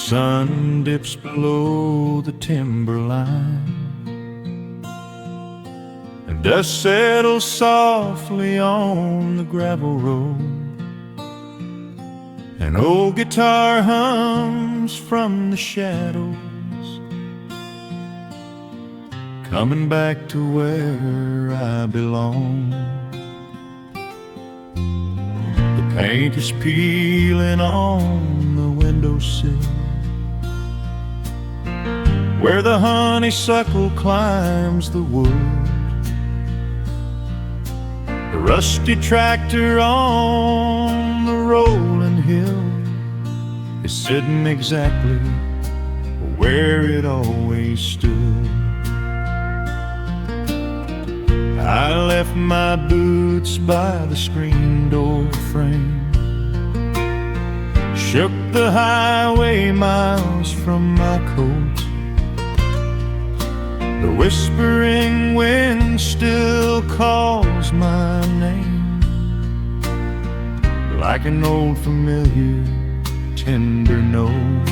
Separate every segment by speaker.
Speaker 1: sun dips below the timberline, and dust settles softly on the gravel road. An old guitar hums from the shadows, coming back to where I belong. The paint is peeling on the windowsill, where the honeysuckle climbs the wood. The rusty tractor on the rolling hill is sitting exactly where it always stood. I left my boots by the screen door frame, shook the highway miles from my coat. The whispering wind still calls my name, like an old familiar tender note.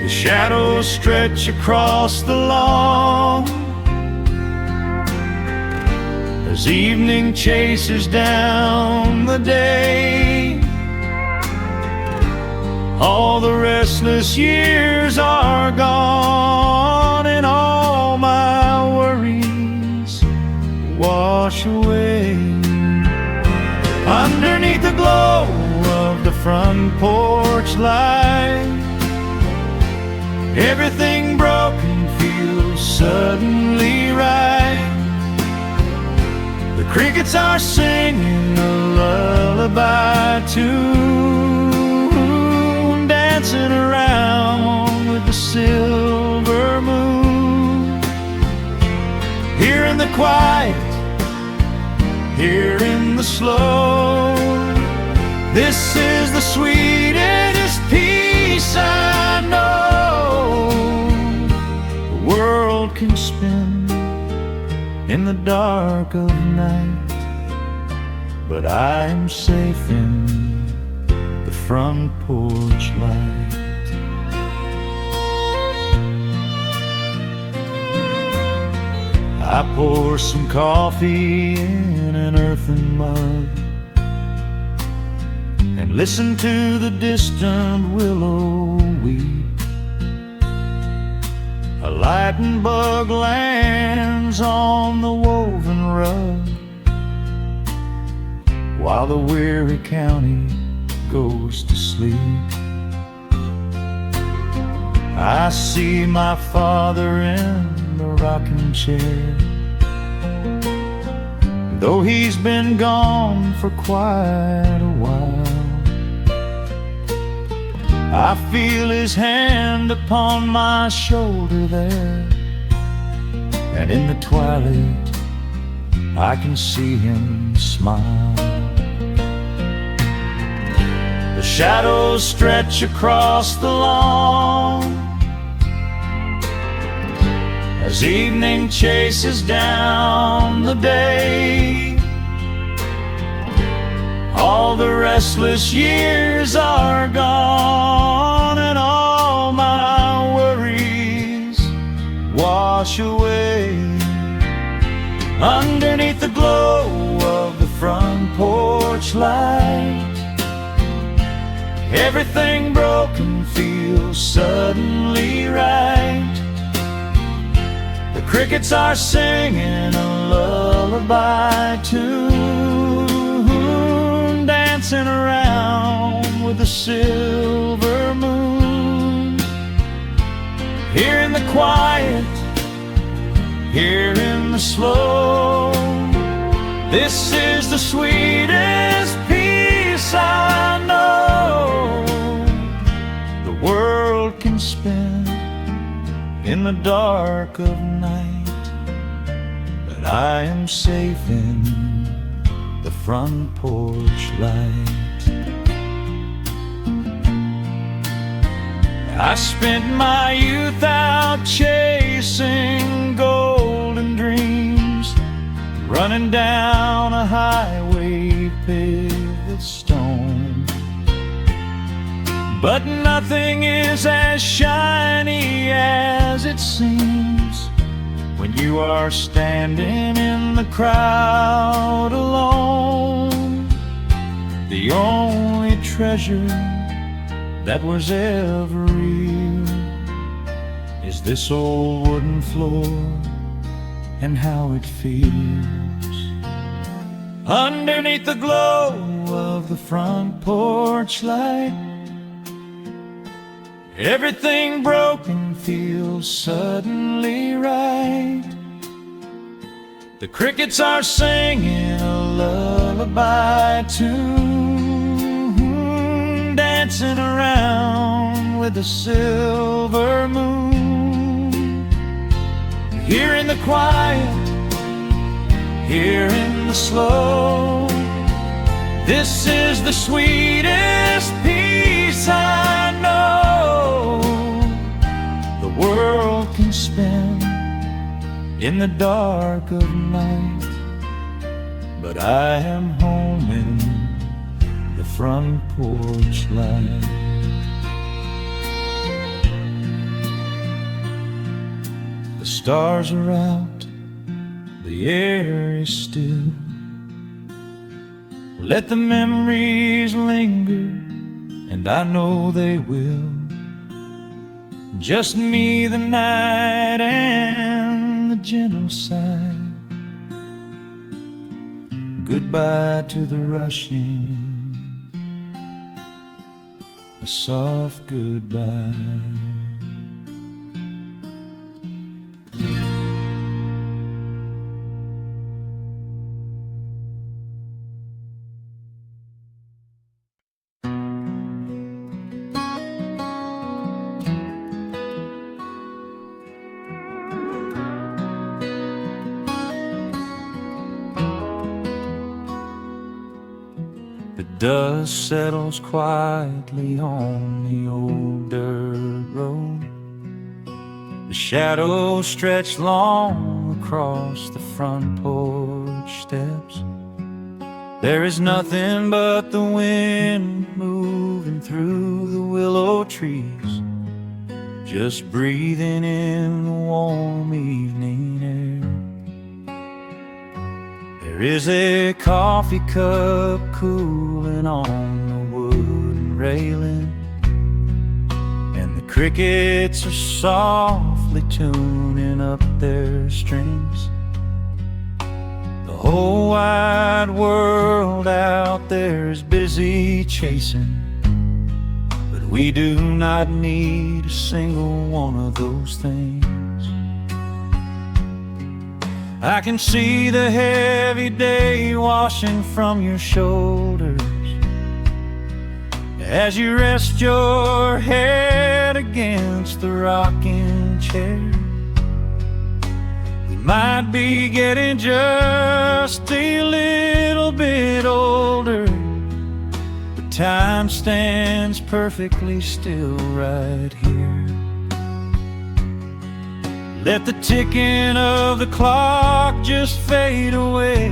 Speaker 1: The shadows stretch across the lawn as evening chases down the day. All the restless years are gone, and all my worries wash away. Underneath the glow of the front porch light, everything broken feels suddenly right. The crickets are singing a lullaby tune, dancing around with the silver moon. Here in the quiet, here in the slow, this is the sweetest peace I know. The world can spin in the dark of night, but I am safe in the front porch light. I pour some coffee in an earthen mug and listen to the distant willow weep. A lightning bug lands on the woven rug, while the weary county goes to sleep. I see my father in the rocking chair, though he's been gone for quite a while. I feel his hand upon my shoulder there, and in the twilight I can see him smile. The shadows stretch across the lawn as evening chases down the day. All the restless years are gone, and all my worries wash away. Underneath the glow of the front porch light, everything broken feels suddenly right. The crickets are singing a lullaby tune, dancing around with the silver moon. Here in the quiet, here in the slow, this is the sweetest peace I know. The world can spin in the dark of night, but I am safe in the front porch light. I spent my youth out chasing golden dreams, running down a highway paved with stone. But nothing is as shiny as it seems when you are standing in the crowd alone. The only treasure that was ever real is this old wooden floor and how it feels. Underneath the glow of the front porch light, everything broken feels suddenly right. The crickets are singing a lullaby tune, dancing around with the silver moon. Here in the quiet, here in the slow, this is the sweetest peace I know the world can spend in the dark of night. But I am home in the front porch light. The stars are out, the air is still. Let the memories linger, and I know they will. Just me, the night, and the gentle sigh. Goodbye to the rushing, a soft goodbye. The dust settles quietly on the old dirt road. The shadows stretch long across the front porch steps. There is nothing but the wind moving through the willow trees, just breathing in the warm evening air. There is a coffee cup cooling on the wooden railing, and the crickets are softly tuning up their strings. The whole wide world out there is busy chasing, but we do not need a single one of those things. I can see the heavy day washing from your shoulders as you rest your head against the rocking chair. We might be getting just a little bit older, but time stands perfectly still right here. Let the ticking of the clock just fade away.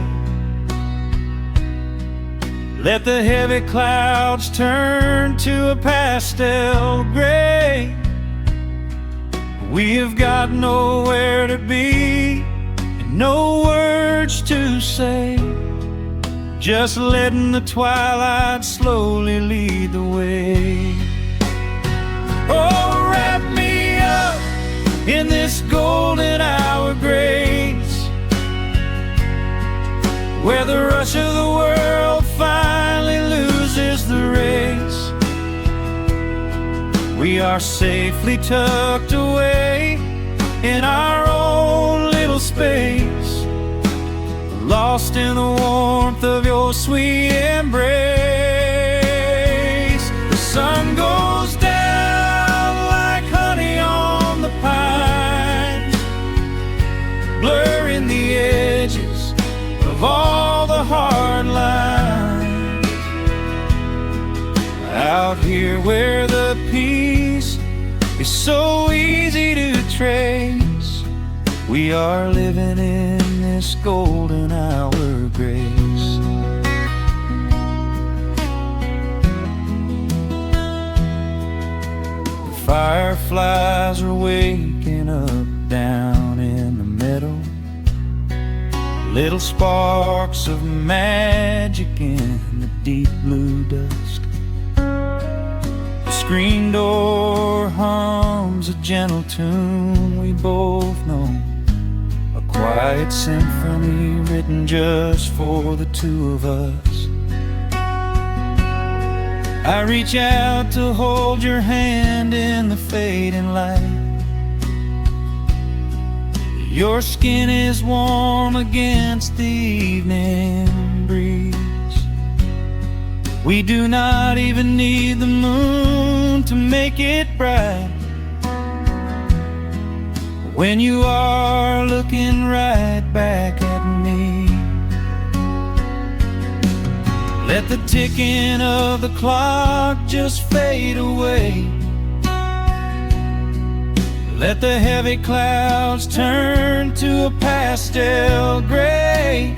Speaker 1: Let the heavy clouds turn to a pastel gray. We have got nowhere to be and no words to say, just letting the twilight slowly lead the way. Oh, wrap me up in this golden hour grace, where the rush of the world finally loses the race. We are safely tucked away in our own little space, lost in the warmth of your sweet embrace. The sun goes down like honey on the pines, blurring the edges of all the hard lines. Out here where the peace is so easy to trace, we are living in this golden hour grace. fireflies are waking up down in the meadow. Little sparks of magic in the deep blue dusk. The screen door hums a gentle tune we both know, a quiet symphony written just for the two of us. I reach out to hold your hand in the fading light. Your skin is warm against the evening breeze. We do not even need the moon to make it bright, when you are looking right back at me. Let the ticking of the clock just fade away. Let the heavy clouds turn to a pastel gray.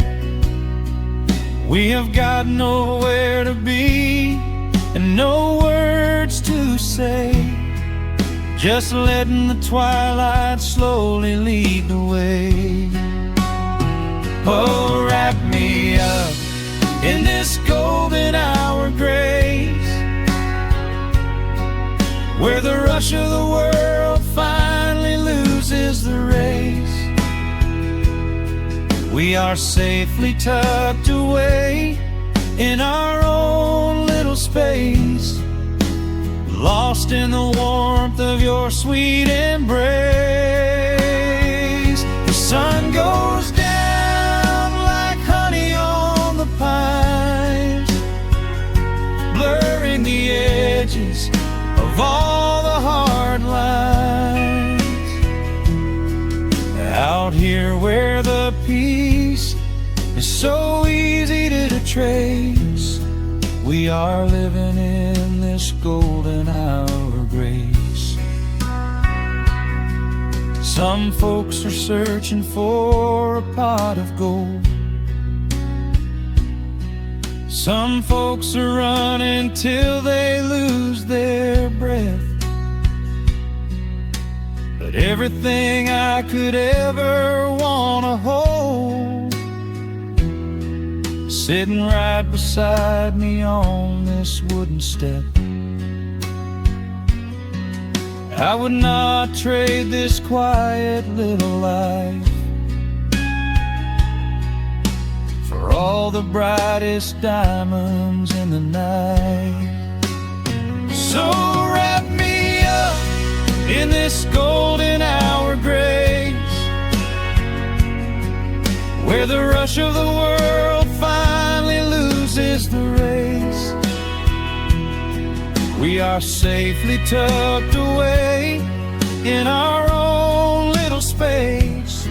Speaker 1: We have got nowhere to be and no words to say, just letting the twilight slowly lead the way. Oh, wrap me up in this golden hour grace, where the rush of the world finally loses the race. We are safely tucked away in our own little space, lost in the warmth of your sweet embrace. The sun goes down like honey on the pines, blurring the edges of all the hard lines. Out here where the peace is so easy to trace, we are living in this golden hour grace. Some folks are searching for a pot of gold. Some folks are running till they lose their breath. But everything I could ever wanna hold, sitting right beside me on this wooden step. I would not trade this quiet little life for all the brightest diamonds in the night. So wrap me up in this golden hour grace, where the rush of the world finally loses the race. We are safely tucked away in our own little space,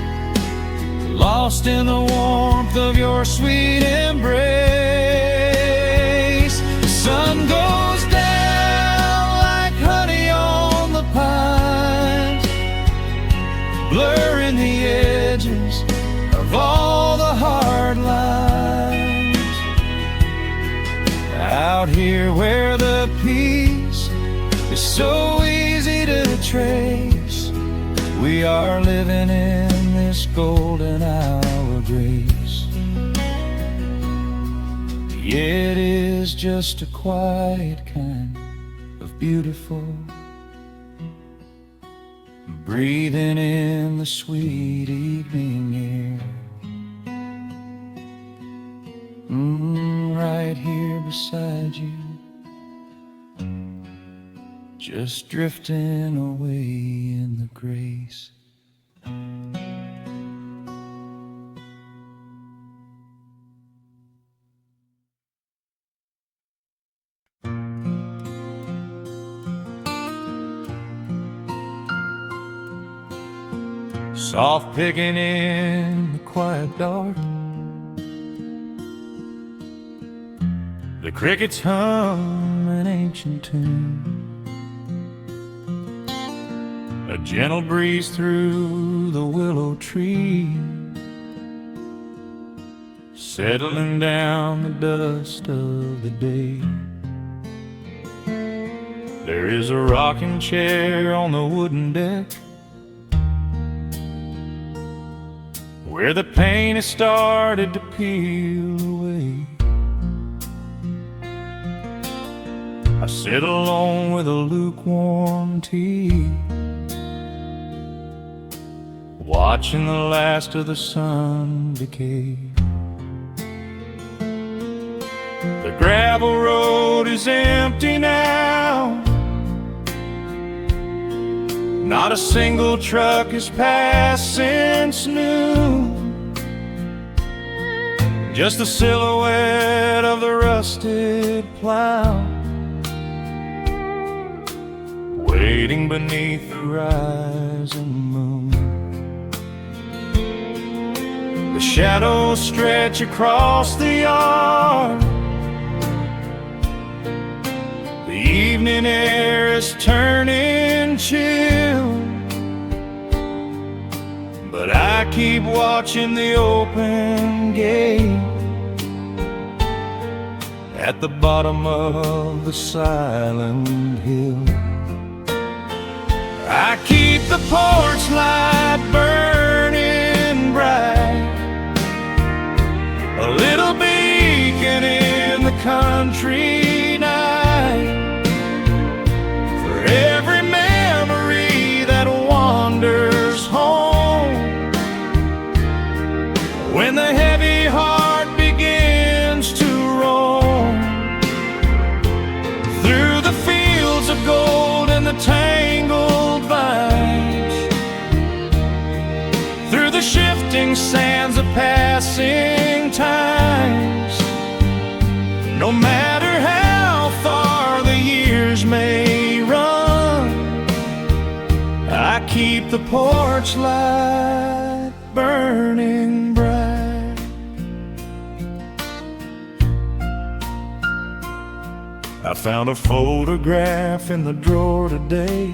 Speaker 1: lost in the warmth of your sweet embrace. The sun goes down like honey on the pines, blurring the edges of all the hard lines. Out here where the peace is so easy to trace, we are living in this golden hour grace. It is just a quiet kind of beautiful, breathing in the sweet evening air. Right here beside you, just drifting away in the grace. Soft picking in the quiet dark, the crickets hum an ancient tune. A gentle breeze through the willow tree, settling down the dust of the day. There is a rocking chair on the wooden deck where the paint has started to peel away. I sit alone with a lukewarm tea, watching the last of the sun decay. The gravel road is empty now. Not a single truck has passed since noon. Just the silhouette of the rusted plow, waiting beneath the rising moon. The shadows stretch across the yard. The evening air is turning chill, but I keep watching the open gate at the bottom of the silent hill. I keep the porch light burning bright, a little beacon in the country night, for every memory that wanders home. When the heavy heart begins to roam through the fields of gold and the tangled vines, through the shifting sands of passing times, no matter how far the years may run, I keep the porch light burning bright. I found a photograph in the drawer today,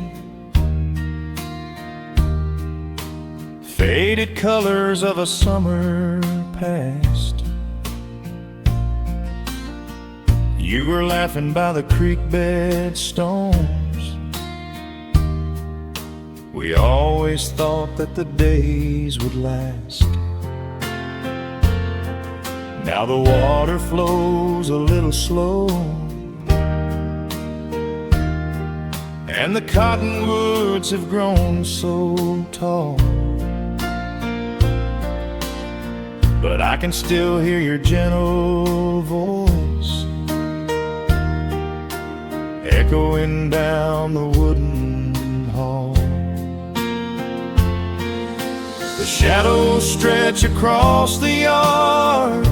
Speaker 1: faded colors of a summer past. You were laughing by the creek bed stones. We always thought that the days would last. Now the water flows a little slow, and the cottonwoods have grown so tall, but I can still hear your gentle voice echoing down the wooden hall. The shadows stretch across the yard.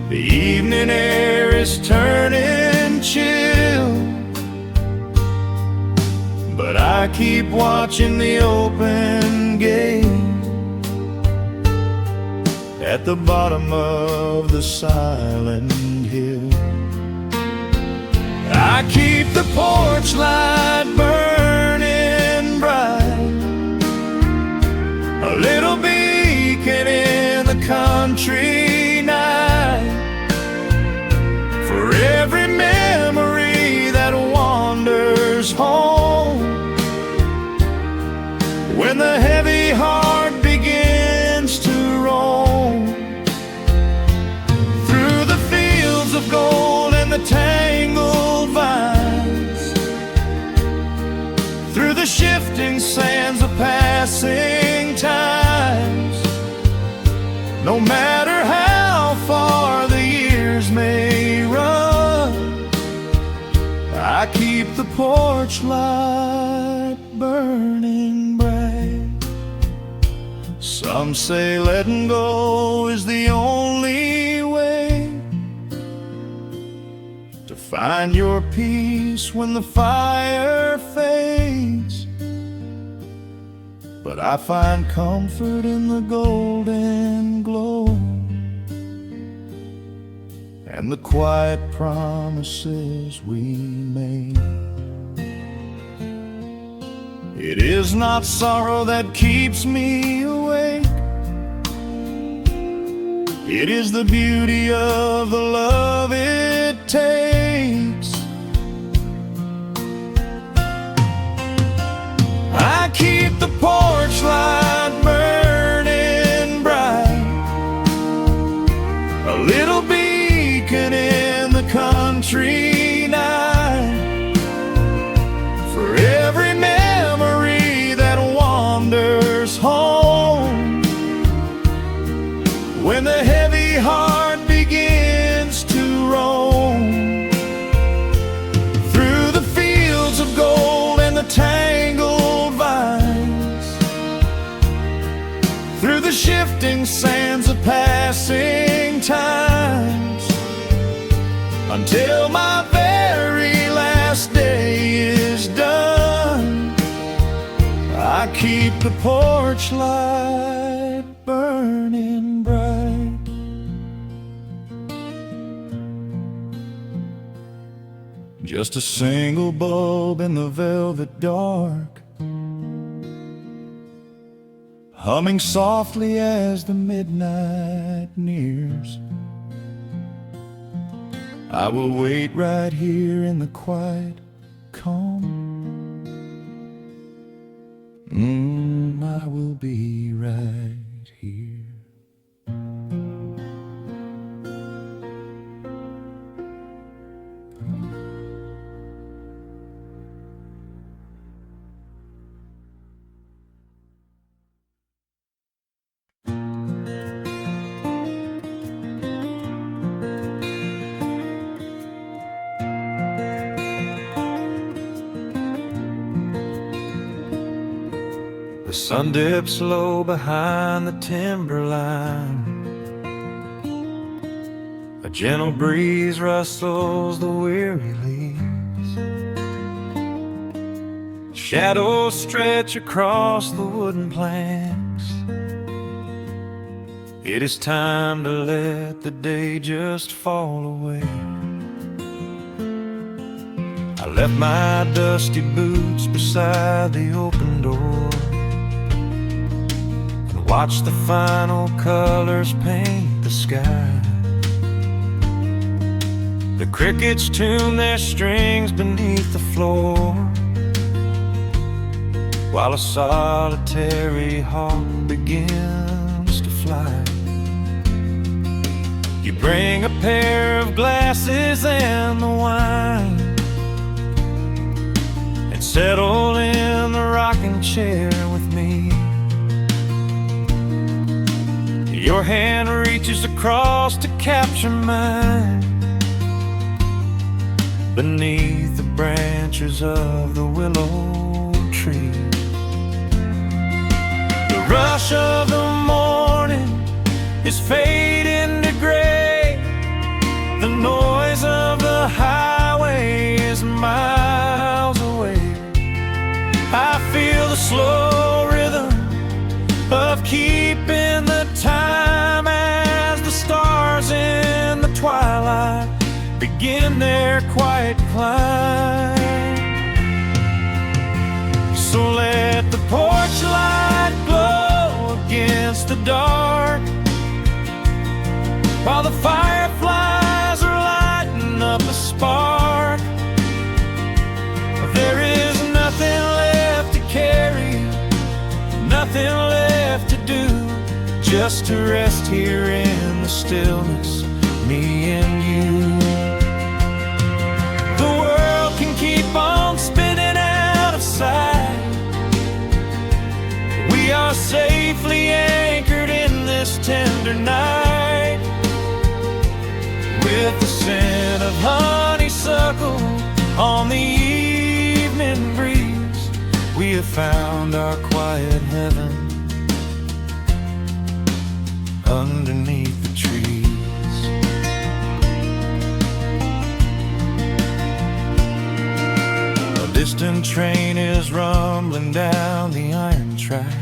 Speaker 1: The evening air is turning chill, but I keep watching the open gate at the bottom of the silent hill. I keep the porch light burning bright, a little beacon in the country night, for every memory that wanders home. When the heavy heart begins to roam through the fields of gold and the tangled vines, through the shifting sands of passing times, no matter how far the years may run, I keep the porch light burning bright. Some say letting go is the only way to find your peace when the fire fades, but I find comfort in the golden glow and the quiet promises we made. It is not sorrow that keeps me awake, it is the beauty of the love it takes with the porch light burning bright, a little beacon in the country night, for every memory that wanders home. When the heavy heart begins to roam through the fields of gold and the tangled vines, through the shifting sands of passing times, until my very last day is done, I keep the porch light burning bright. Just a single bulb in the velvet dark, humming softly as the midnight nears. I will wait right here in the quiet calm. I will be right here. The sun dips low behind the timberline. A gentle breeze rustles the weary leaves. Shadows stretch across the wooden planks. It is time to let the day just fall away. I left my dusty boots beside the open door, watch the final colors paint the sky. The crickets tune their strings beneath the floor, while a solitary hawk begins to fly. You bring a pair of glasses and the wine, and settle in the rocking chair with me. Your hand reaches across to capture mine, beneath the branches of the willow tree. The rush of the morning is fading to gray. The noise of the highway is miles away. I feel the slow rhythm of keeping the time as the stars in the twilight begin their quiet climb. So let the porch light glow against the dark, while the fireflies are lighting up a spark. There is nothing left to carry, nothing left to do, just to rest here in the stillness, me and you. The world can keep on spinning out of sight. We are safely anchored in this tender night, with the scent of honeysuckle on the evening breeze. We have found our quiet heaven underneath the trees. A distant train is rumbling down the iron track,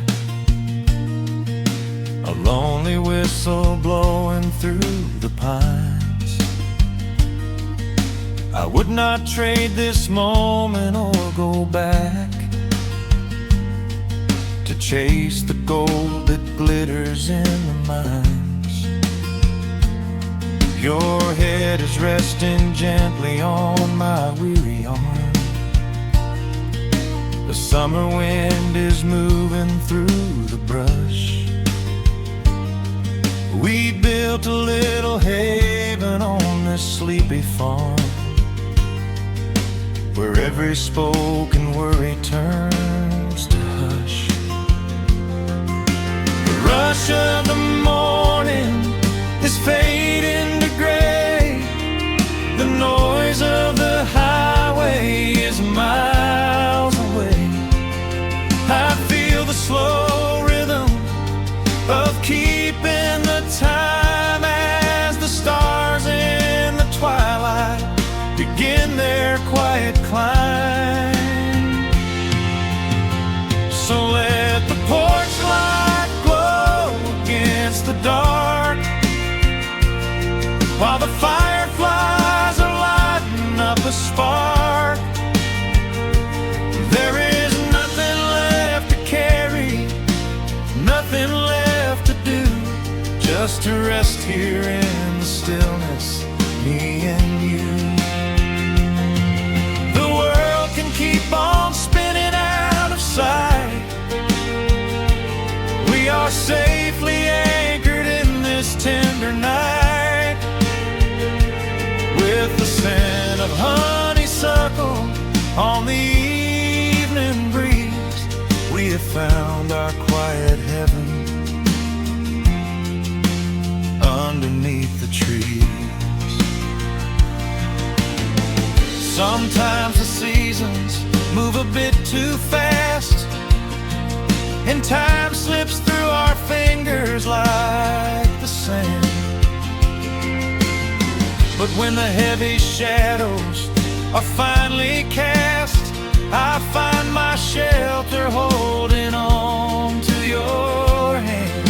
Speaker 1: a lonely whistle blowing through the pines. I would not trade this moment or go back to chase the gold that glitters in the mines. Your head is resting gently on my weary arm. The The summer wind is moving through the brush. We built a little haven on this sleepy farm, where every spoken worry turns to hush. The rush of the morning is fading to gray. The noise of the highway is miles away. I feel the slow rhythm of keeping the time as the stars in the twilight begin their quiet climb. So let the porch light glow against the dark, while the fireflies are lighting up a spark. There is nothing left to carry, nothing left to do, just to rest here in the stillness, me and you. The world can keep on spinning out of sight. We are safely anchored in this tender night. With the scent of honeysuckle on the evening breeze, we have found our quiet heaven underneath the trees. Sometimes the seasons move a bit too fast, and time slips through our fingers like the sand. But when the heavy shadows are finally cast, I find my shelter holding on to your hand.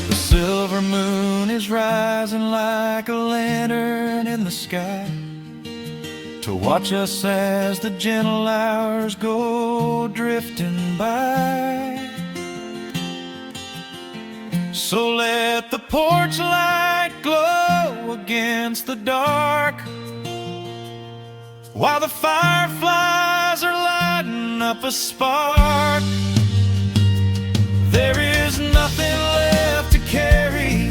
Speaker 1: The silver moon is rising like a lantern in the sky, to watch us as the gentle hours go drifting by. So let the porch light glow against the dark, while the fireflies are lighting up a spark. There is nothing left to carry,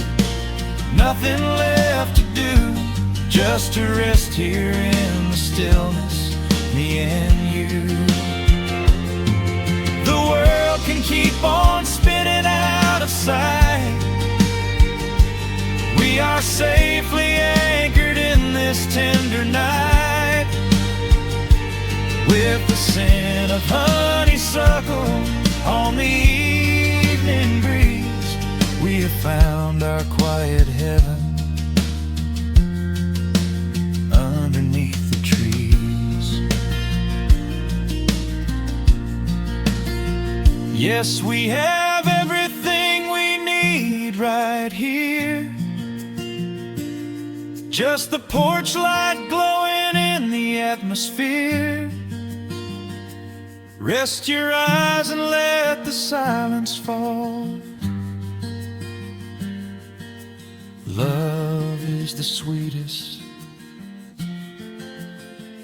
Speaker 1: nothing left to do, just to rest here in the stillness, me and you. The world can keep on spinning out of sight. We are safely anchored in this tender night. With the scent of honeysuckle on the evening breeze, we have found our quiet heaven underneath the trees. Yes, we have everything we need right here. Just the porch light glowing in the atmosphere. Rest your eyes and let the silence fall. Love is the sweetest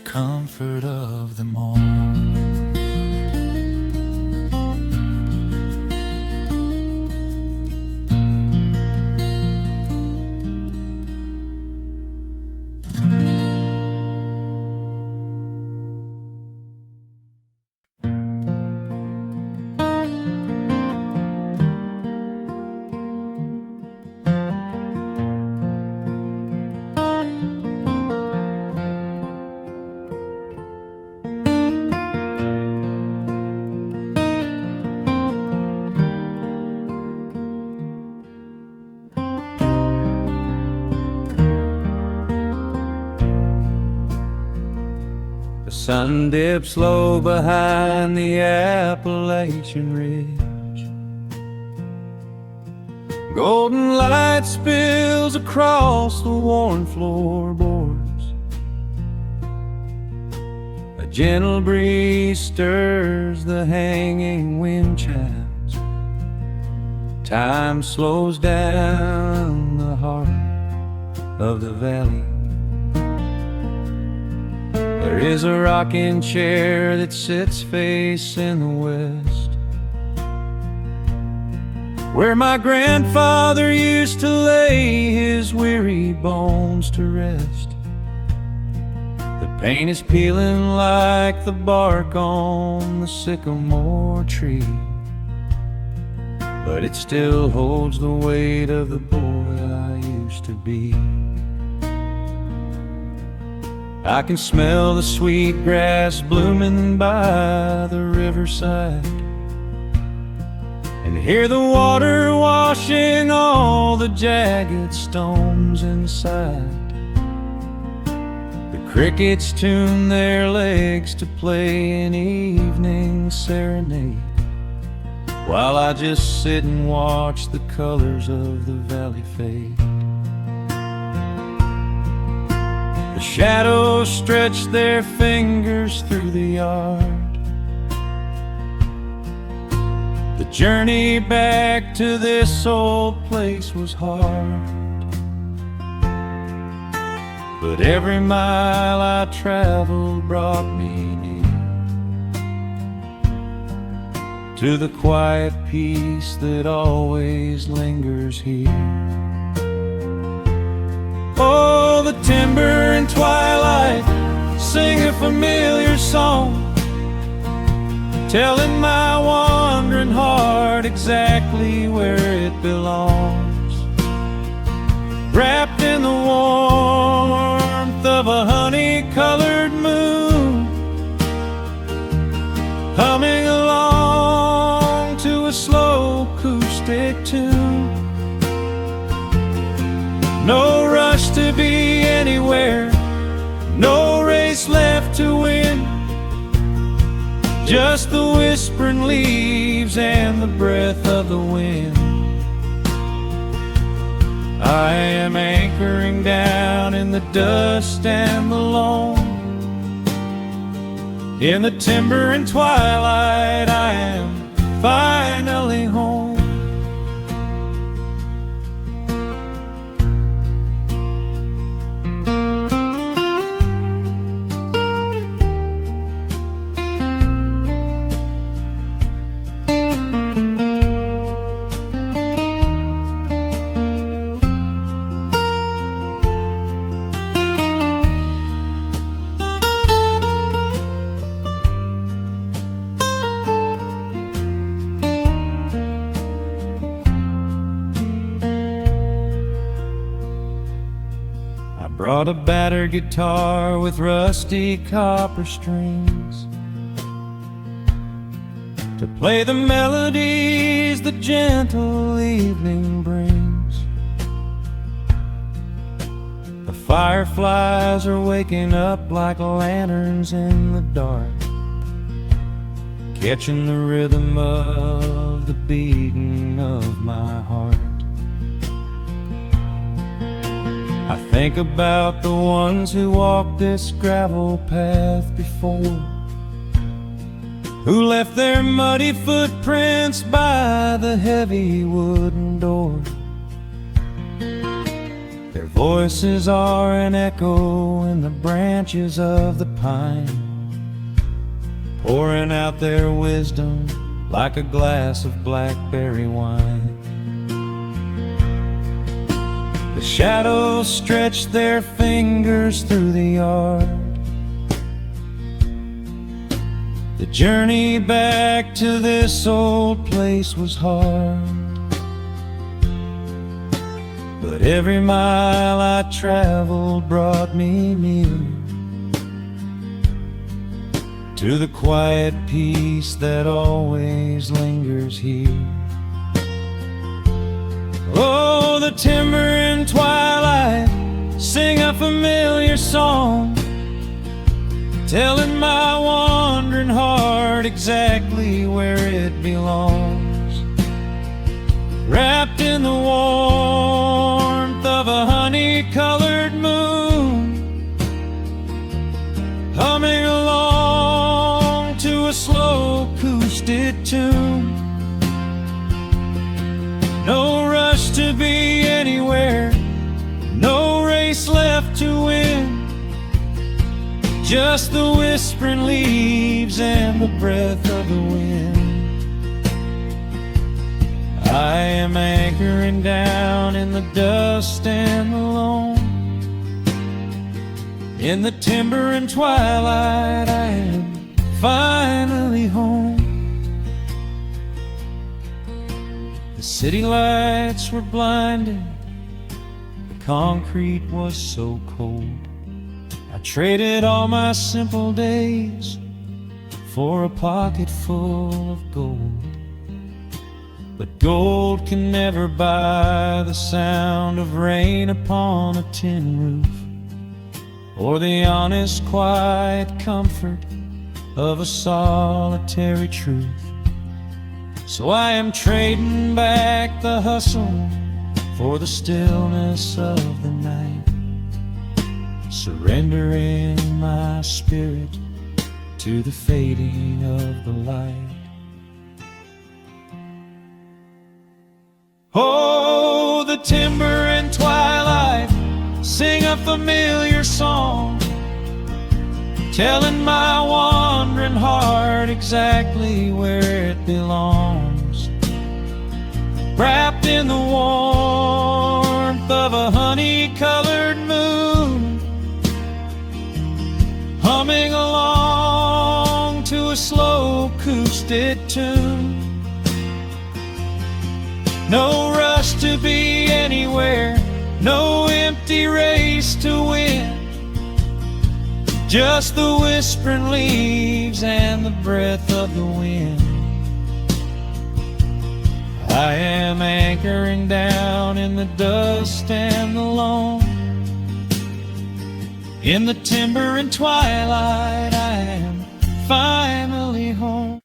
Speaker 1: comfort of them all. The sun dips low behind the Appalachian Ridge. Golden light spills across the worn floorboards. A gentle breeze stirs the hanging wind chimes. Time slows down the heart of the valley. There There is a rocking chair that sits facing the west, where my grandfather used to lay his weary bones to rest. The paint is peeling like the bark on the sycamore tree, but it still holds the weight of the boy I used to be. I can smell the sweet grass blooming by the riverside, and hear the water washing all the jagged stones inside. The crickets tune their legs to play an evening serenade, while I just sit and watch the colors of the valley fade. The shadows stretch their fingers through the yard. The journey back to this old place was hard, but every mile I traveled brought me near to the quiet peace that always lingers here. Oh, the timber and twilight sing a familiar song, telling my wandering heart exactly where it belongs. Wrapped in the warmth of a honey-colored moon, humming along to a slow acoustic tune. No rush to be anywhere, no race left to win, just the whispering leaves and the breath of the wind. I am anchoring down in the dust and the loam. In the timber and twilight I am finally home. Brought a battered guitar with rusty copper strings to play the melodies the gentle evening brings. The fireflies are waking up like lanterns in the dark, catching the rhythm of the beating of my heart. I think about the ones who walked this gravel path before, who left their muddy footprints by the heavy wooden door. Their voices are an echo in the branches of the pine, pouring out their wisdom like a glass of blackberry wine. The shadows stretch their fingers through the yard. The journey back to this old place was hard, but every mile I traveled brought me near to the quiet peace that always lingers here. Oh, the timber and twilight sing a familiar song, telling my wandering heart exactly where it belongs. Wrapped in the warmth of a honey-colored moon, humming along to a slow acoustic tune. No rush to be anywhere, no race left to win, just the whispering leaves and the breath of the wind. I am anchoring down in the dust and the loam. In the timber and twilight, I am finally home. The city lights were blinding, the concrete was so cold. I traded all my simple days for a pocket full of gold. But gold can never buy the sound of rain upon a tin roof, or the honest, quiet comfort of a solitary truth. So I am trading back the hustle for the stillness of the night, surrendering my spirit to the fading of the light. Oh, the timber and twilight sing a familiar song, telling my wandering heart exactly where it belongs. Wrapped in the warmth of a honey-colored moon, humming along to a slow acoustic tune. No rush to be anywhere, no empty race to win, just the whispering leaves and the breath of the wind. I am anchoring down in the dust and the loam. In the timber and twilight, I am finally home.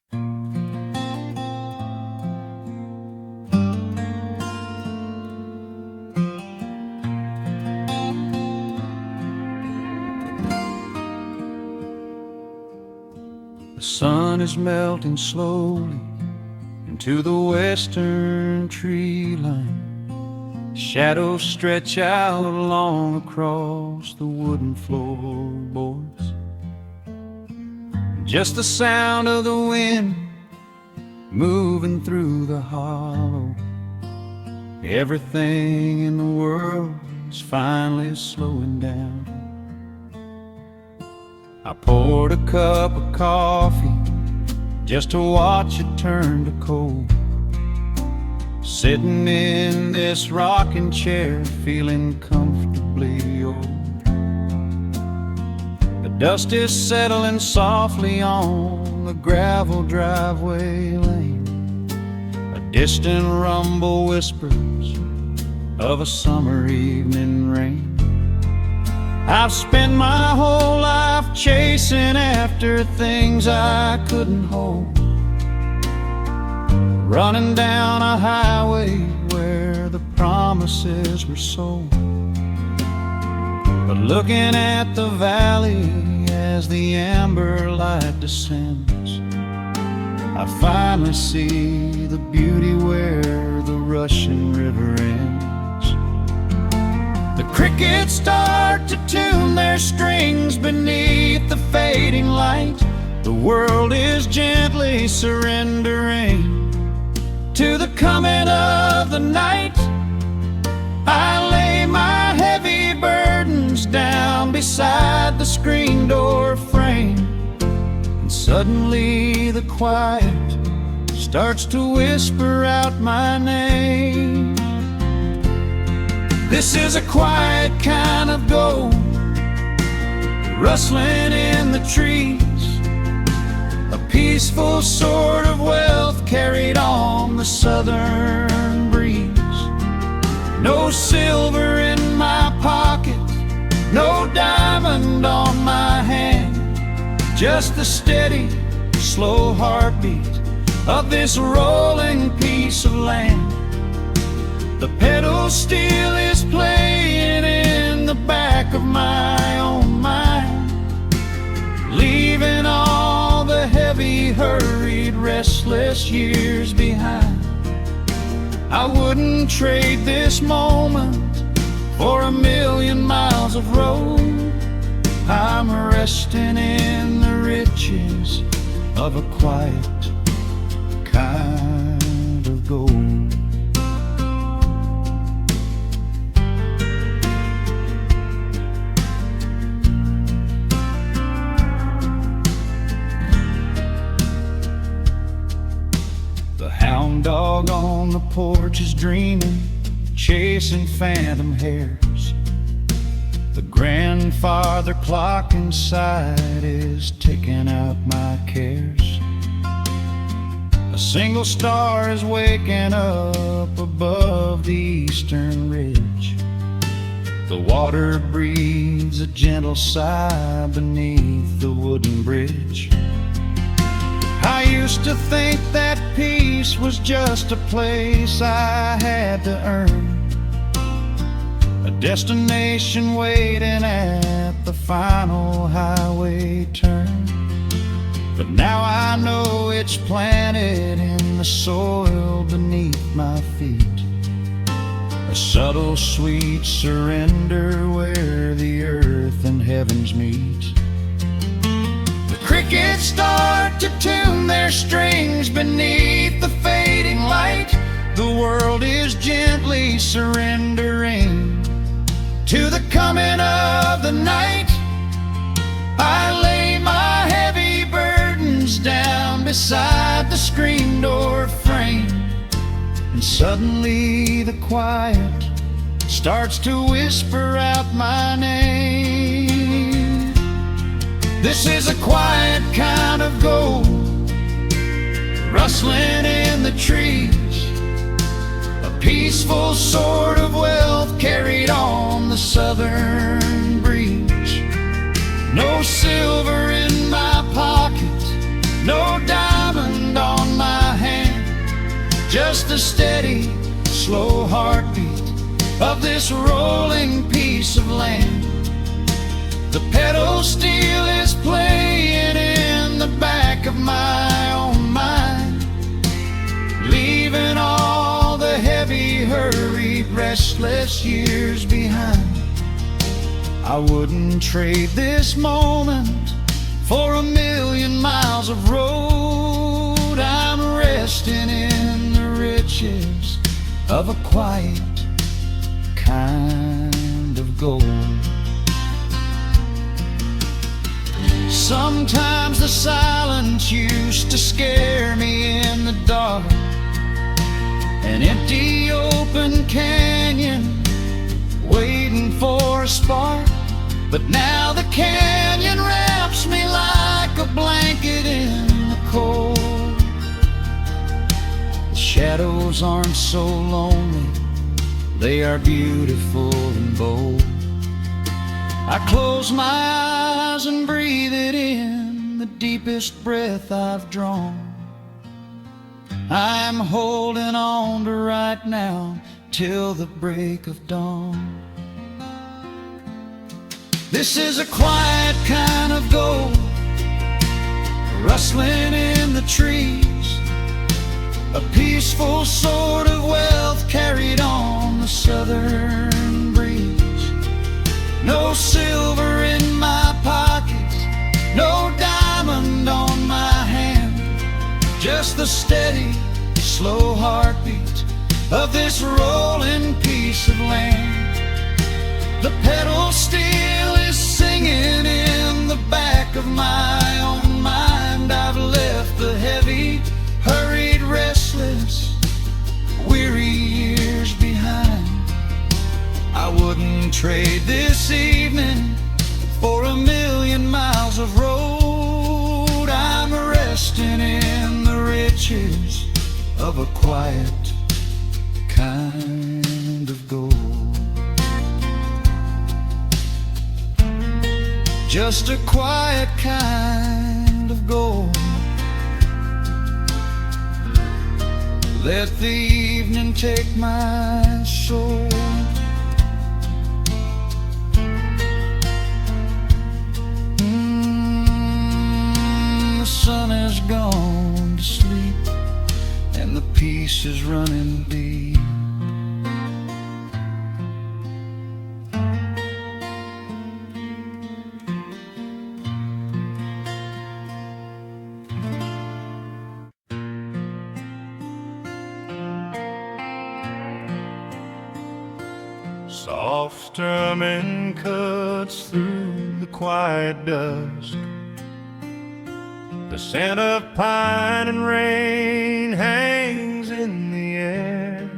Speaker 1: The sun is melting slowly into the western tree line. Shadows stretch out long across the wooden floorboards. Just the sound of the wind moving through the hollow. Everything in the world is finally slowing down. I poured a cup of coffee just to watch it turn to cold, sitting in this rocking chair feeling comfortably old. The dust is settling softly on the gravel driveway lane. A distant rumble whispers of a summer evening rain. I've spent my whole life chasing after things I couldn't hold, running down a highway where the promises were sold. But looking at the valley as the amber light descends, I finally see the beauty where the rushing river ends. The crickets start to tune their strings beneath the fading light. The world is gently surrendering to the coming of the night. I lay my heavy burdens down beside the screen door frame, and suddenly the quiet starts to whisper out my name. This is a quiet kind of gold, rustling in the trees, a peaceful sort of wealth carried on the southern breeze. No silver in my pocket, no diamond on my hand, just the steady, slow heartbeat of this rolling piece of land. The pedal steel is playing in the back of my own mind, leaving all the heavy, hurried, restless years behind. I wouldn't trade this moment for 1,000,000 miles of road. I'm resting in the riches of a quiet kind of gold. The hound dog on the porch is dreaming, chasing phantom hares. The grandfather clock inside is ticking out my cares. A single star is waking up above the eastern ridge. The water breathes a gentle sigh beneath the wooden bridge. I used to think that peace was just a place I had to earn, a destination waiting at the final highway turn. But now I know it's planted in the soil beneath my feet, a subtle sweet surrender where the earth and heavens meet. The crickets start to tune their strings beneath the fading light. The world is gently surrendering to the coming of the night. I lay my heavy burdens down beside the screen door frame, and suddenly the quiet starts to whisper out my name. This is a quiet kind of gold, rustling in the trees, a peaceful sort of wealth carried on the southern breeze. No silver in my pocket, no diamond on my hand, just a steady, slow heartbeat of this rolling piece of land. The pedal steel is playing in the back of my own mind, leaving all the heavy, hurried, restless years behind. I wouldn't trade this moment for 1,000,000 miles of road. I'm resting in the riches of a quiet kind of gold. Sometimes the silence used to scare me in the dark, an empty open canyon waiting for a spark. But now the canyon wraps me like a blanket in the cold. The shadows aren't so lonely, they are beautiful and bold. I close my eyes and breathe it in, the deepest breath I've drawn. I'm holding on to right now till the break of dawn. This is a quiet kind of gold, rustling in the trees, a peaceful sort of wealth carried on the southern breeze. No silver in my pocket, no diamond on my hand, just the steady, slow heartbeat of this rolling piece of land. The pedal steel is singing in the back of my own mind. I've left the heavy, hurried, restless, weary years behind. I wouldn't trade this evening for 1,000,000 miles of road. I'm resting in the riches of a quiet kind of gold. Just a quiet kind of gold. Let the evening take my soul. The sun has gone to sleep and the peace is running deep. soft strumming cuts through the quiet dusk. The scent of pine and rain hangs in the air.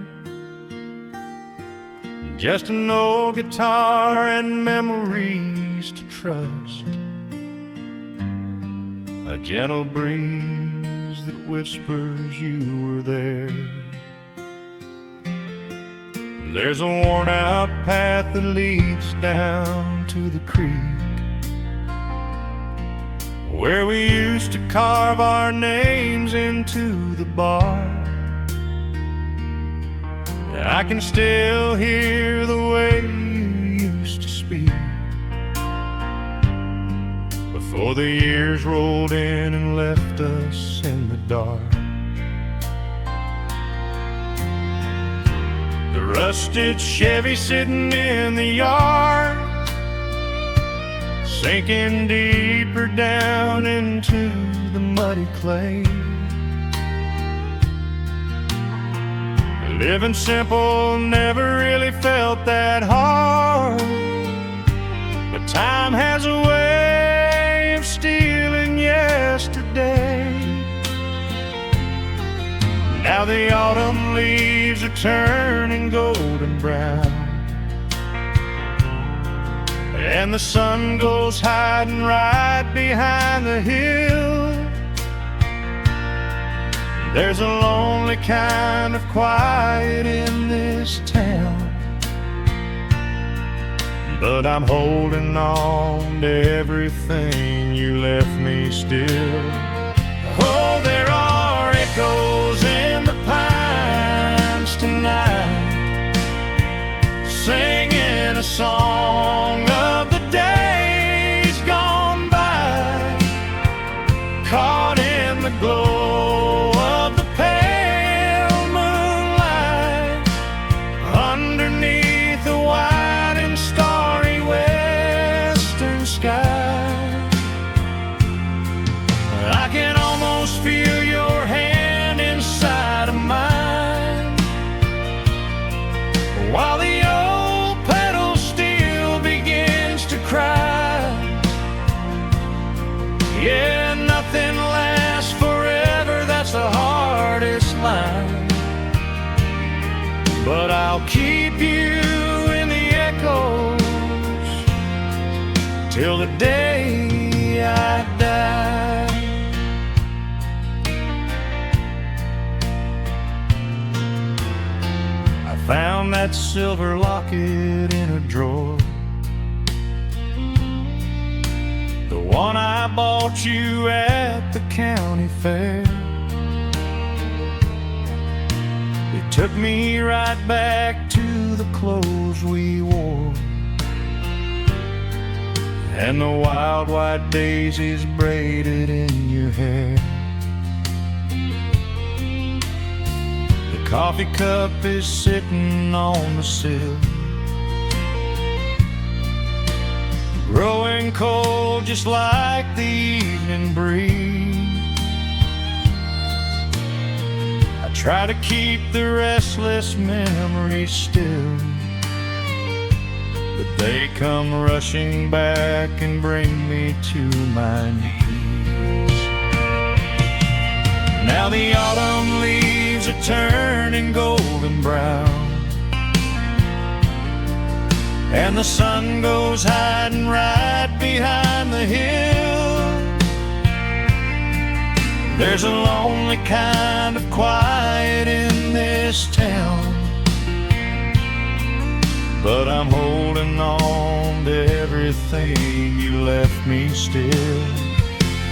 Speaker 1: Just an old guitar and memories to trust. A gentle breeze that whispers you were there. There's a worn-out path that leads down to the creek, where we used to carve our names into the bark. I can still hear the way you used to speak before the years rolled in and left us in the dark. The rusted Chevy sitting in the yard, sinking deeper down into the muddy clay. Living simple never really felt that hard, but time has a way of stealing yesterday. Now the autumn leaves are turning golden brown, and the sun goes hiding right behind the hill. There's a lonely kind of quiet in this town, but I'm holding on to everything you left me still. Oh, there are echoes in the pines tonight, singing a song of the days gone by, caught in the glow of the pale moonlight, underneath the wide and starry western sky. I can almost feel your hand inside of mine, while the old pedal steel begins to cry. Yeah, nothing lasts forever, that's the hardest line, but I'll keep you in the echoes till the day I die. I found that silver locket in a drawer, the one I bought you at the county fair. It took me right back to the clothes we wore, and the wild white daisies braided in your hair. The coffee cup is sitting on the sill, growing cold just like the evening breeze. I try to keep the restless memories still, but they come rushing back and bring me to my knees. Now the autumn leaves are turning golden brown, and the sun goes hiding right behind the hill. There's a lonely kind of quiet in this town, but I'm holding on to everything you left me still.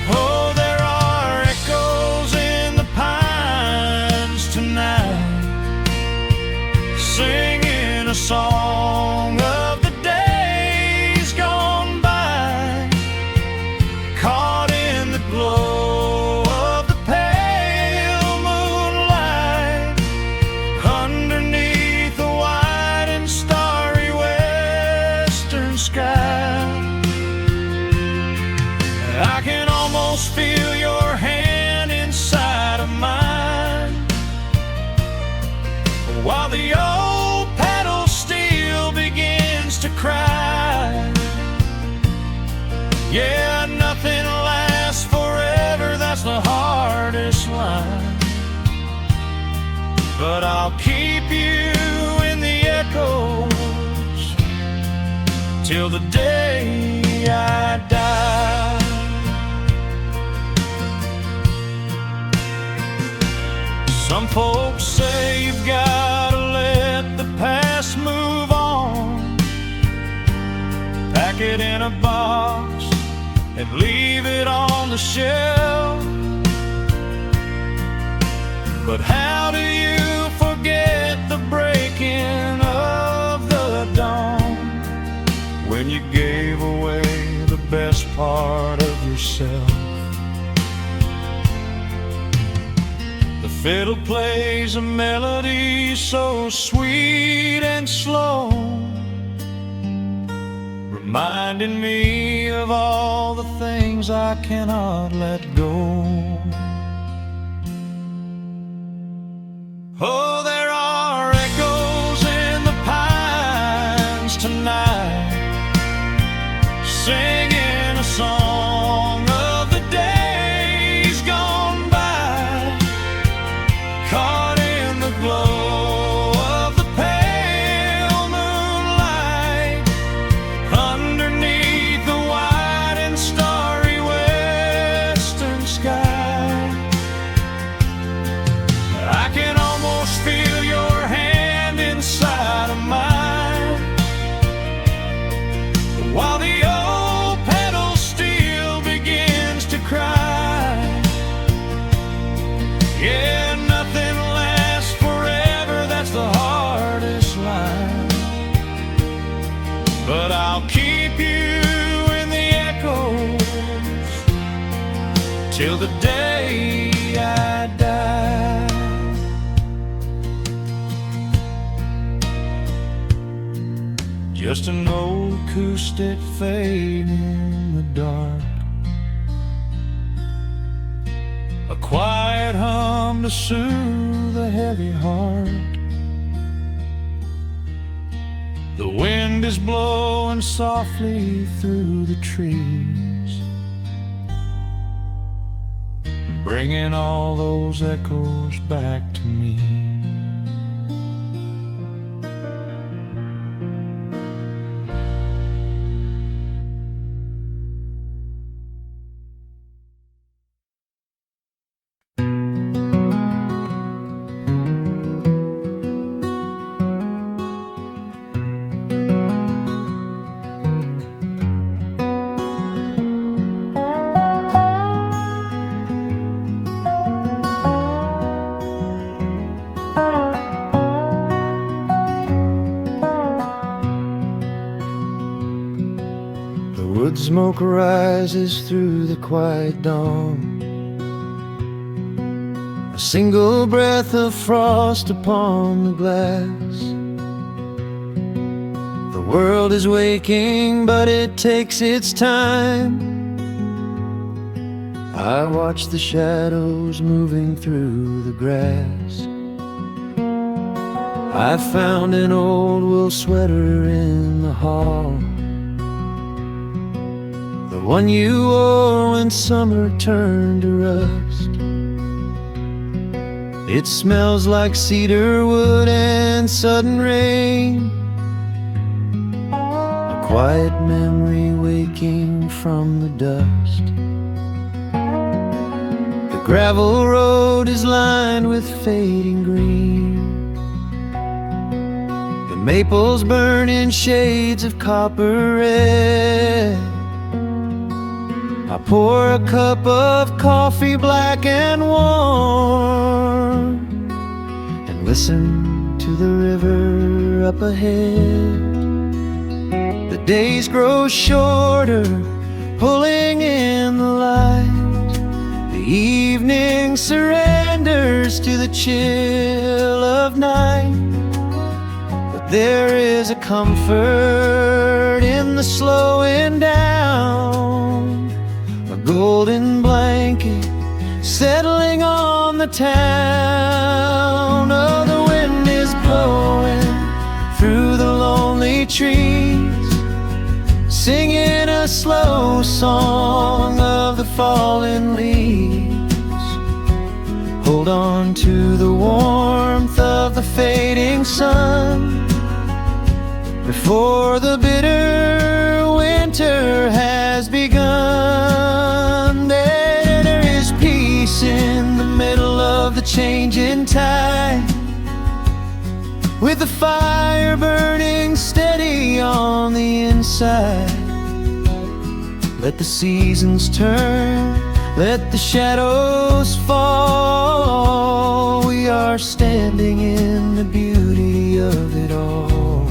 Speaker 1: Oh, there are echoes in the pines tonight, singing a song of the days gone by, caught in the glow of the pale moonlight, underneath the wide and starry western sky. I can almost feel but I'll keep you in the echoes till the day I die. Some folks say you've gotta let the past move on, pack it in a box and leave it on the shelf. But how do you forget the breaking of the dawn, when you gave away the best part of yourself? The fiddle plays a melody so sweet and slow, reminding me of all the things I cannot let go. Oh, there are echoes in the pines tonight, singing a song of the days gone by, caught in the glow of the pale moonlight, underneath the wide and starry western sky. I can almost feel your hand inside of mine, while the old pedal steel begins to cry. Yeah, nothing lasts forever, that's the hardest line, but I'll keep you in the echoes till the day I die. Just an old acoustic fading in the dark, a quiet hum to soothe a heavy heart. The wind is blowing softly through the trees, bringing all those echoes back to me. Wood smoke rises through the quiet dawn, a single breath of frost upon the glass. The world is waking, but it takes its time. I watch the shadows moving through the grass. I found an old wool sweater in the hall, the one you wore when summer turned to rust. It smells like cedar wood and sudden rain, a quiet memory waking from the dust. The gravel road is lined with fading green, the maples burn in shades of copper red. I pour a cup of coffee black and warm, and listen to the river up ahead. The days grow shorter, pulling in the light. The evening surrenders to the chill of night. But there is a comfort in the slowing down, a golden blanket settling on the town. Oh, the wind is blowing through the lonely trees, singing a slow song of the fallen leaves. Hold on to the warmth of the fading sun before the bitter winter has begun. There is peace in the middle of the changing tide, with the fire burning steady on the inside. Let the seasons turn, let the shadows fall. We are standing in the beauty of it all.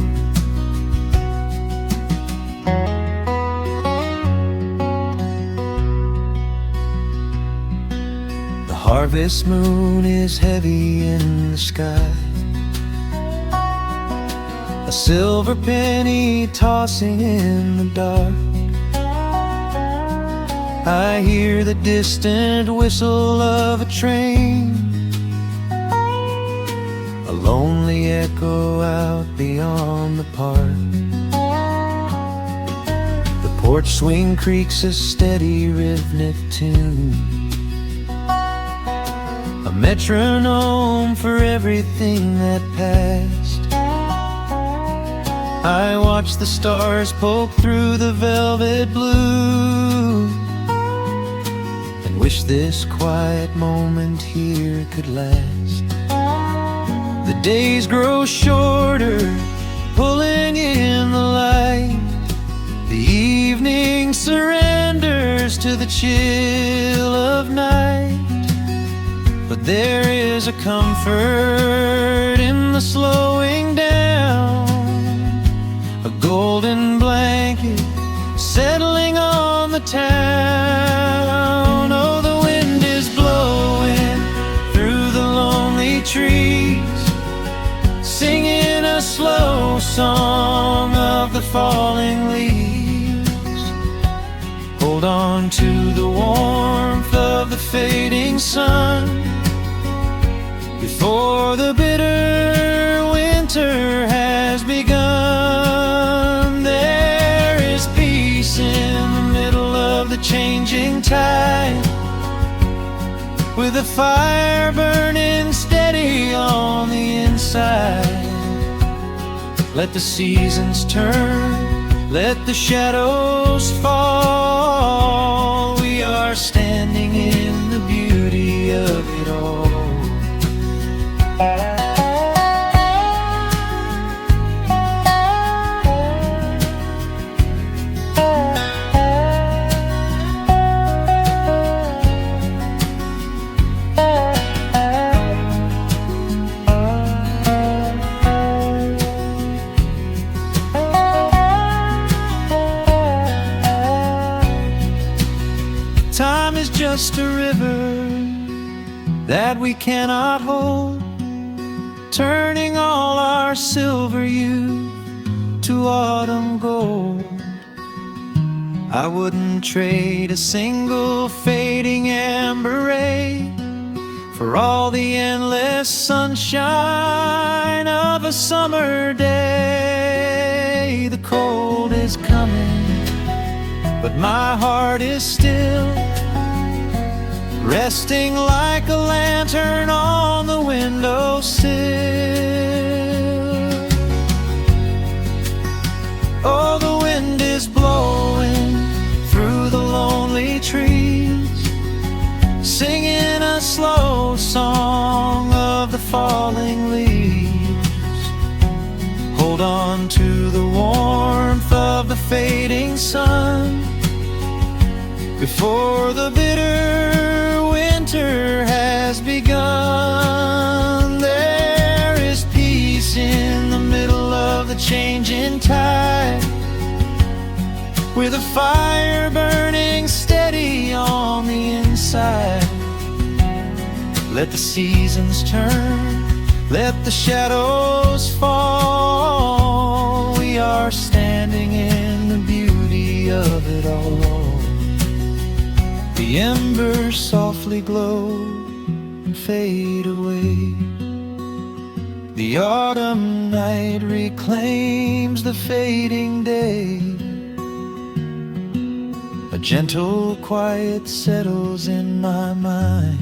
Speaker 1: The harvest moon is heavy in the sky, a silver penny tossing in the dark. I hear the distant whistle of a train, a lonely echo out beyond the park. The porch swing creaks a steady rhythmic tune, a metronome for everything that passed. I watch the stars poke through the velvet blue, wish this quiet moment here could last. The days grow shorter, pulling in the light. The evening surrenders to the chill of night. But there is a comfort in the slowing down, a golden blanket settling on the town. Oh, the wind is blowing through the lonely trees, singing a slow song of the falling leaves. Hold on to the warmth of the fading sun before the bitter winter has begun. There is peace in the middle of the changing tide, with a fire burning steady on the inside. Let the seasons turn, let the shadows fall. We are standing in the beauty of it all. Time is just a river that we cannot hold, turning all our silver youth to autumn gold. I wouldn't trade a single fading amber ray for all the endless sunshine of a summer day. The cold is coming, but my heart is still resting like a lantern on the windowsill. Oh, the wind is blowing through the lonely trees, singing a slow song of the falling leaves. Hold on to the warmth of the fading sun before the bitter winter has begun. There is peace in the middle of the changing tide, with a fire burning steady on the inside. Let the seasons turn, let the shadows fall. We are standing in the beauty of it all. The embers softly glow and fade away. The autumn night reclaims the fading day. A gentle quiet settles in my mind.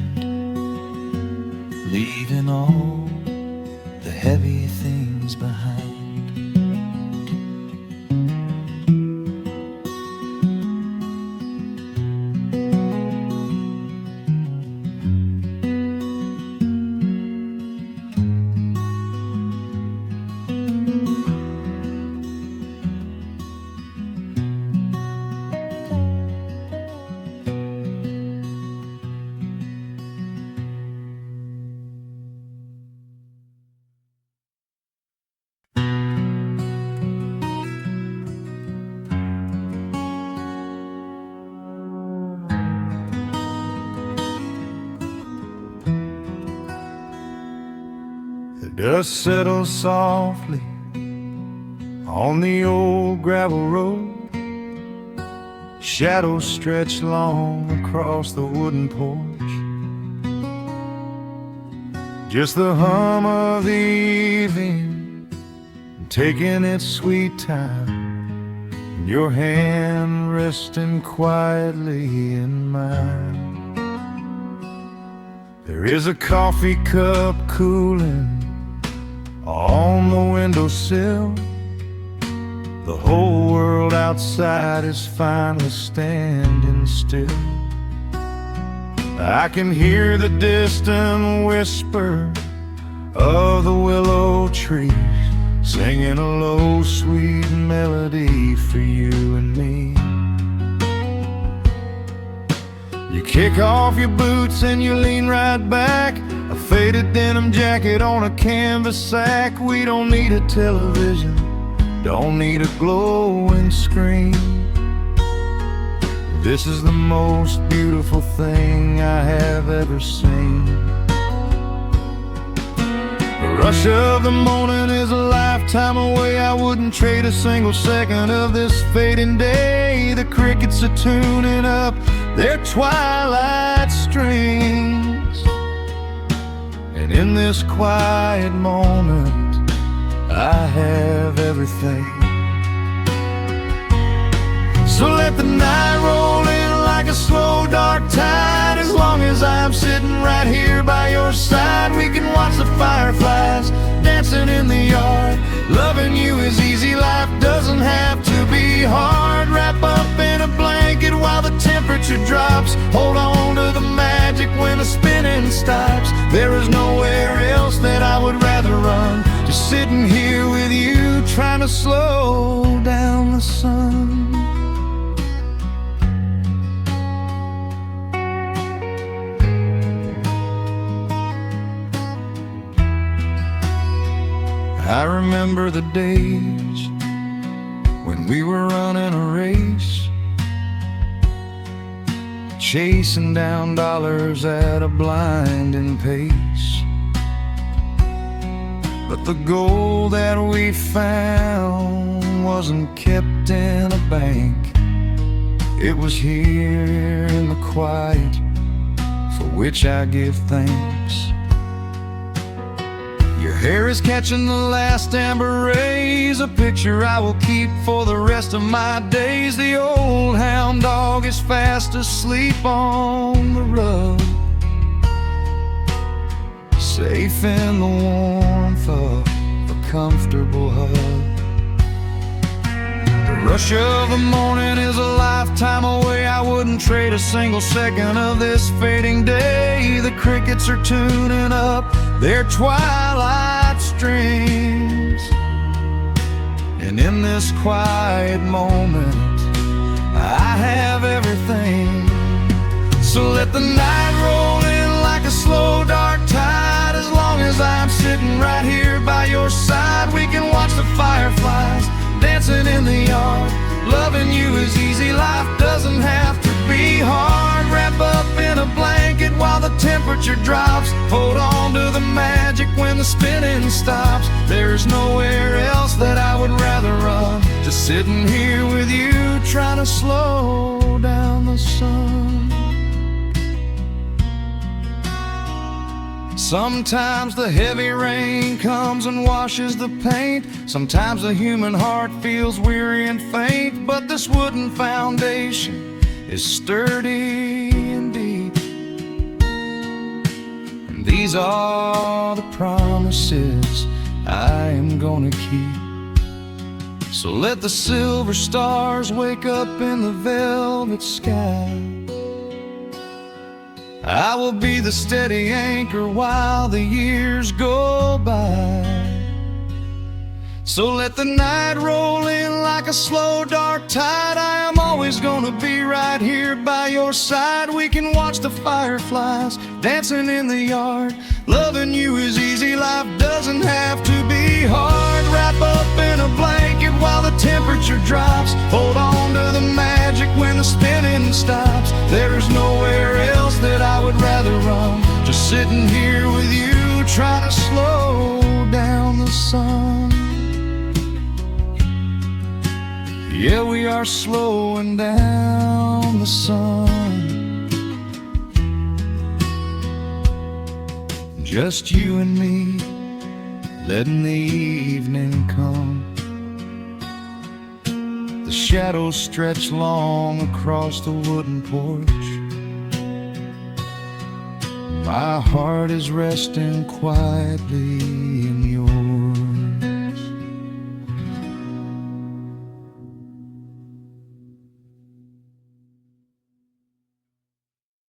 Speaker 1: leaving all the heavy things behind. The dust settles softly on the old gravel road. Shadows stretch long across the wooden porch. Just the hum of the evening taking its sweet time, and your hand resting quietly in mine. There is a coffee cup cooling on the windowsill. The whole world outside is finally standing still. I can hear the distant whisper of the willow trees, singing a low, sweet melody for you and me. You kick off your boots and you lean right back, a faded denim jacket on a canvas sack. We don't need a television, don't need a glowing screen. This is the most beautiful thing I have ever seen. The rush of the morning is a lifetime away. I wouldn't trade a single second of this fading day. The crickets are tuning up their twilight strings, and in this quiet moment I have everything. So let the night roll in like a slow dark tide. As long as I'm sitting right here by your side, we can watch the fireflies dancing in the yard. Loving you is easy, life doesn't have to be hard. Wrap up in a blanket while the temperature drops. Hold on to the magic when the spinning stops. There is nowhere else that I would rather run, just sitting here with you, trying to slow down the sun. I remember the days when we were running a race, chasing down dollars at a blinding pace. But the gold that we found wasn't kept in a bank. It was here in the quiet, for which I give thanks. Your hair is catching the last amber rays, a picture I will keep for the rest of my days. The old hound dog is fast asleep on the rug, safe in the warmth of a comfortable hug. The rush of the morning is a lifetime away. I wouldn't trade a single second of this fading day. The crickets are tuning up their twilight strings, and in this quiet moment I have everything. So let the night roll in like a slow dark tide. As long as I'm sitting right here by your side, we can watch the fireflies dancing in the yard. Loving you is easy, life doesn't have to be hard. Wrap up in a blanket while the temperature drops. Hold on to the magic when the spinning stops. There's nowhere else that I would rather run, just sitting here with you, trying to slow down the sun. Sometimes the heavy rain comes and washes the paint. Sometimes the human heart feels weary and faint. But this wooden foundation is sturdy and deep, These are the promises I am gonna keep. So let the silver stars wake up in the velvet sky. I will be the steady anchor while the years go by. So let the night roll in like a slow dark tide. I am always gonna be right here by your side. We can watch the fireflies dancing in the yard. Loving you is easy, life doesn't have to be hard. Wrap up in a blanket while the temperature drops. Hold on to the magic when the spinning stops. There's nowhere else that I would rather run. Just sitting here with you, trying to slow down the sun. Yeah, we are slowing down the sun. Just you and me, letting the evening come. The shadows stretch long across the wooden porch. My heart is resting quietly in yours.